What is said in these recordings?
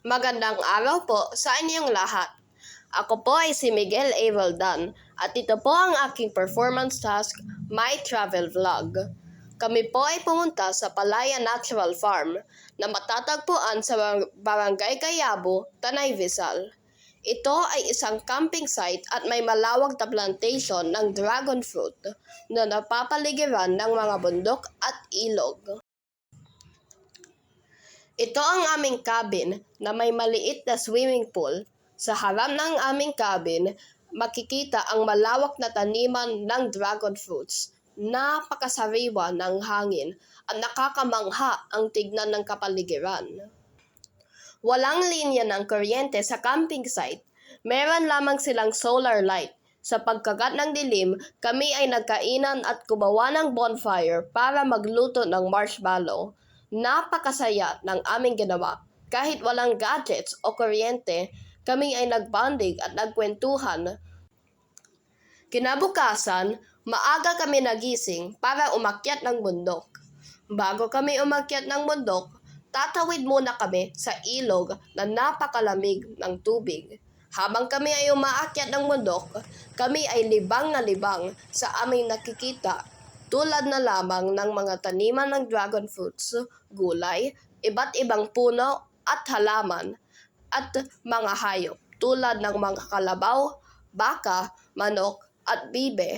Magandang araw po sa inyong lahat. Ako po ay si Miguel A. Roldan at ito po ang aking performance task, My Travel Vlog. Kami po ay pumunta sa Palaya Natural Farm na matatagpuan sa Barangay Gayabo, Tanay Rizal. Ito ay isang camping site at may malawak na plantation ng dragon fruit na napapaligiran ng mga bundok at ilog. Ito ang aming cabin na may maliit na swimming pool. Sa harap ng aming cabin, makikita ang malawak na taniman ng dragon fruits. Napakasariwa ng hangin at nakakamangha ang tignan ng kapaligiran. Walang linya ng kuryente sa camping site. Meron lamang silang solar light. Sa pagkagat ng dilim, kami ay nagkainan at gumawa ng bonfire para magluto ng marshmallow. Napakasaya ng aming ginawa. Kahit walang gadgets o kuryente, kami ay nagbanding at nagkwentuhan. Kinabukasan, maaga kami nagising para umakyat ng bundok. Bago kami umakyat ng bundok, tatawid muna kami sa ilog na napakalamig ng tubig. Habang kami ay umaakyat ng bundok, kami ay libang na libang sa aming nakikita. Tulad na lamang ng mga taniman ng dragon fruits, gulay, iba't ibang puno at halaman, at mga hayop tulad ng mga kalabaw, baka, manok, at bibe.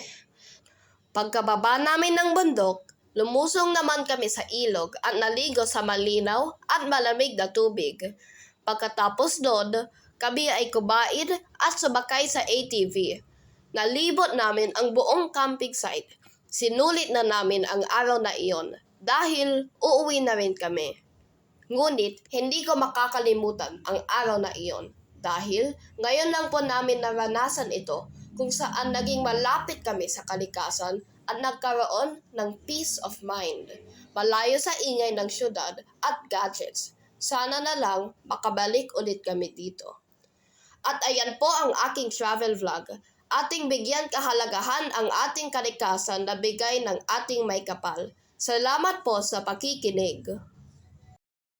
Pagkababa namin ng bundok, lumusong naman kami sa ilog at naligo sa malinaw at malamig na tubig. Pagkatapos doon, kami ay kumain at sumakay sa ATV. Nalibot namin ang buong camping site. Sinulit na namin ang araw na iyon dahil uuwi na rin kami. Ngunit hindi ko makakalimutan ang araw na iyon dahil ngayon lang po namin naranasan ito kung saan naging malapit kami sa kalikasan at nagkaroon ng peace of mind. Malayo sa ingay ng syudad at gadgets. Sana na lang makabalik ulit kami dito. At ayan po ang aking travel vlog. Ating bigyan kahalagahan ang ating kalikasan na bigay ng ating may kapal. Salamat po sa pakikinig.